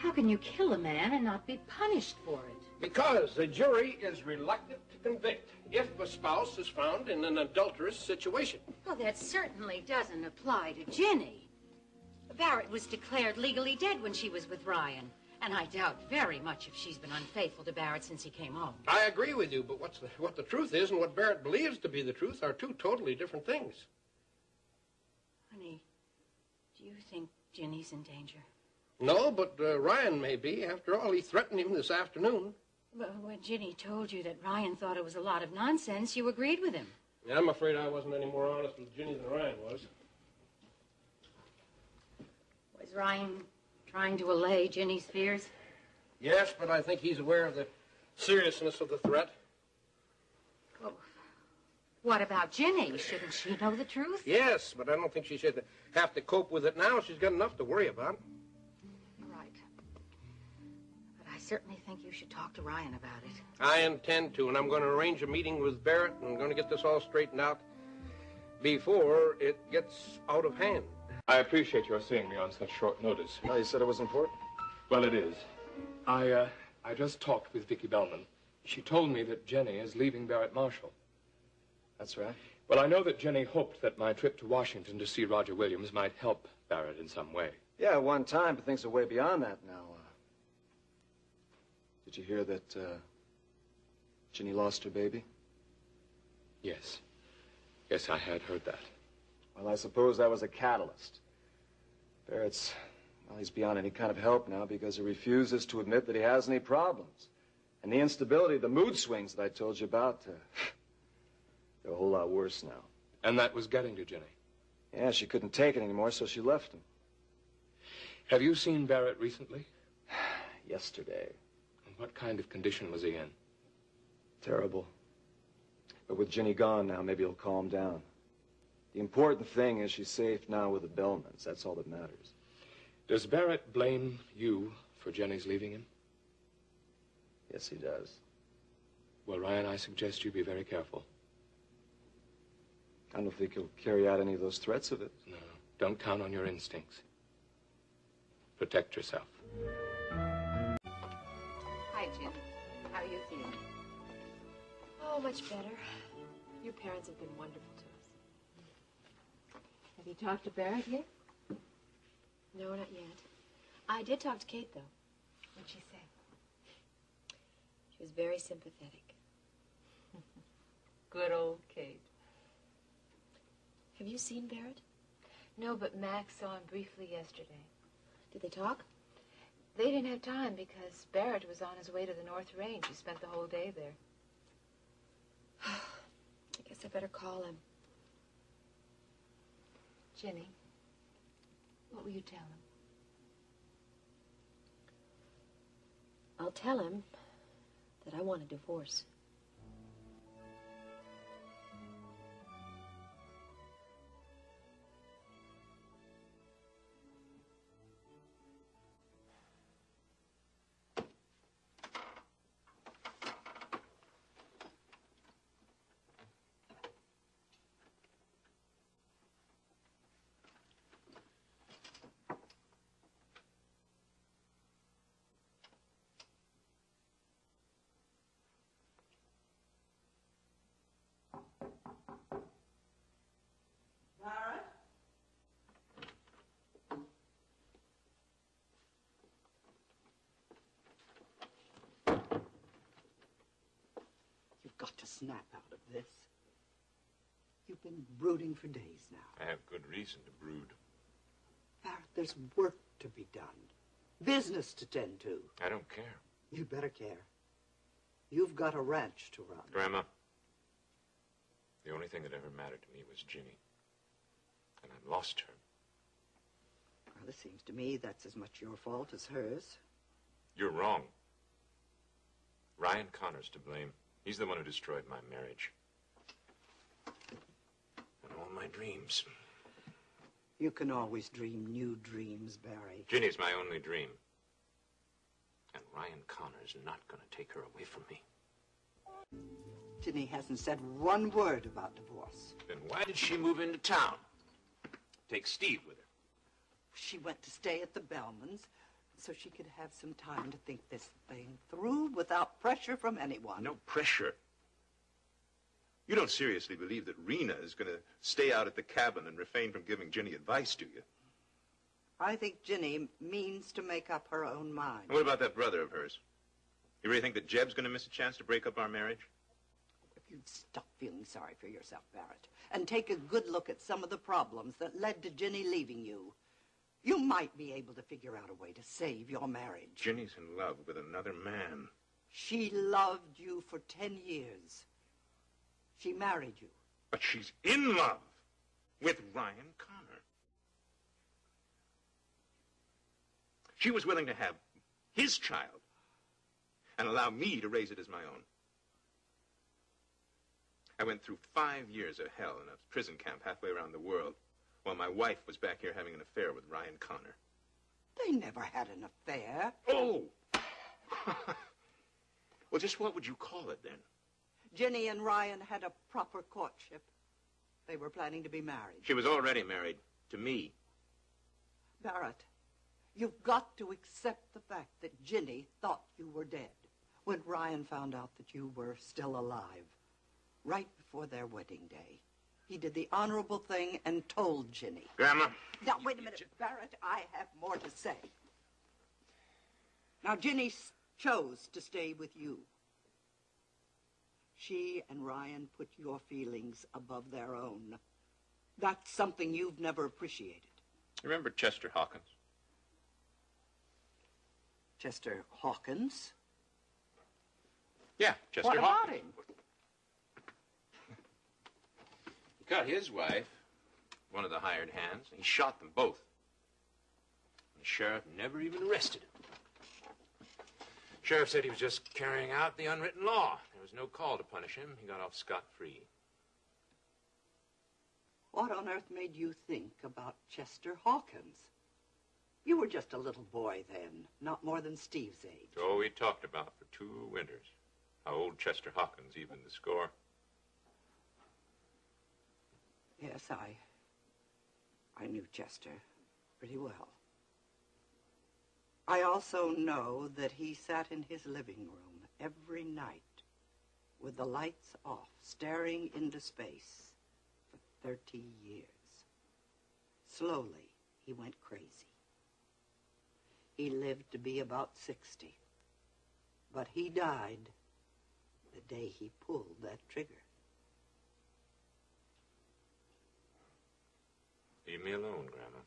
How can you kill a man and not be punished for it? Because the jury is reluctant to convict if a spouse is found in an adulterous situation. Well, that certainly doesn't apply to Ginny. Barrett was declared legally dead when she was with Ryan. And I doubt very much if she's been unfaithful to Barrett since he came home. I agree with you, but what the truth is and what Barrett believes to be the truth are two totally different things. Honey, do you think Ginny's in danger? No, but Ryan may be. After all, he threatened him this afternoon. But when Ginny told you that Ryan thought it was a lot of nonsense, you agreed with him. Yeah, I'm afraid I wasn't any more honest with Ginny than Ryan was. Was Ryan trying to allay Ginny's fears? Yes, but I think he's aware of the seriousness of the threat. Well, what about Ginny? Shouldn't she know the truth? Yes, but I don't think she should have to cope with it now. She's got enough to worry about. Right. But I certainly think you should talk to Ryan about it. I intend to, and I'm going to arrange a meeting with Barrett, and I'm going to get this all straightened out before it gets out of hand. I appreciate your seeing me on such short notice. Well, you said it was important. Well, it is. I just talked with Vicki Bellman. She told me that Jenny is leaving Barrett Marshall. That's right. Well, I know that Jenny hoped that my trip to Washington to see Roger Williams might help Barrett in some way. Yeah, at one time, but things are way beyond that now. Did you hear that Ginny lost her baby? Yes. Yes, I had heard that. Well, I suppose that was a catalyst. Barrett's, well, he's beyond any kind of help now because he refuses to admit that he has any problems. And the instability, the mood swings that I told you about, they're a whole lot worse now. And that was getting to Jenny? Yeah, she couldn't take it anymore, so she left him. Have you seen Barrett recently? Yesterday. And what kind of condition was he in? Terrible. But with Ginny gone now, maybe he'll calm down. The important thing is she's safe now with the Bellmans. That's all that matters. Does Barrett blame you for Jenny's leaving him? Yes, he does. Well, Ryan, I suggest you be very careful. I don't think he'll carry out any of those threats of it. No, don't count on your instincts. Protect yourself. Hi, Jim. How are you feeling? Oh, much better. Your parents have been wonderful to us. Have you talked to Barrett yet? No, not yet. I did talk to Kate, though. What'd she say? She was very sympathetic. Good old Kate. Have you seen Barrett? No, but Max saw him briefly yesterday. Did they talk? They didn't have time because Barrett was on his way to the North Range. He spent the whole day there. I guess I better call him. Ginny, what will you tell him? I'll tell him that I want a divorce. Got to snap out of this. You've been brooding for days now. I have good reason to brood. Barrett, there's work to be done. Business to tend to. I don't care. You better care. You've got a ranch to run. Grandma, the only thing that ever mattered to me was Ginny. And I lost her. Well, it seems to me that's as much your fault as hers. You're wrong. Ryan Connor's to blame. He's the one who destroyed my marriage. And all my dreams. You can always dream new dreams, Barry. Ginny's my only dream. And Ryan Connor's not going to take her away from me. Ginny hasn't said one word about divorce. Then why did she move into town? Take Steve with her. She went to stay at the Bellmans. so she could have some time to think this thing through without pressure from anyone. No pressure. You don't seriously believe that Rena is going to stay out at the cabin and refrain from giving Ginny advice, do you? I think Ginny means to make up her own mind. And what about that brother of hers? You really think that Jeb's going to miss a chance to break up our marriage? If you'd stop feeling sorry for yourself, Barrett, and take a good look at some of the problems that led to Ginny leaving you, you might be able to figure out a way to save your marriage. Ginny's in love with another man. She loved you for 10 years. She married you. But she's in love with Ryan Connor. She was willing to have his child and allow me to raise it as my own. I went through 5 years of hell in a prison camp halfway around the world while my wife was back here having an affair with Ryan Connor. They never had an affair. Oh! Well, just what would you call it then? Ginny and Ryan had a proper courtship. They were planning to be married. She was already married to me. Barrett, you've got to accept the fact that Ginny thought you were dead when Ryan found out that you were still alive. Right before their wedding day, he did the honorable thing and told Ginny. Grandma. Now, wait a minute, Barrett. I have more to say. Now, Ginny chose to stay with you. She and Ryan put your feelings above their own. That's something you've never appreciated. Remember Chester Hawkins? Chester Hawkins? Yeah, Chester What about Hawkins. him? He got his wife, one of the hired hands, and he shot them both. The sheriff never even arrested him. Sheriff said he was just carrying out the unwritten law. There was no call to punish him. He got off scot-free. What on earth made you think about Chester Hawkins? You were just a little boy then, not more than Steve's age. So we talked about for 2 winters. How old Chester Hawkins evened the score. Yes, I knew Chester pretty well. I also know that he sat in his living room every night with the lights off, staring into space for 30 years. Slowly, he went crazy. He lived to be about 60, but he died the day he pulled that trigger. Leave me alone, Grandma.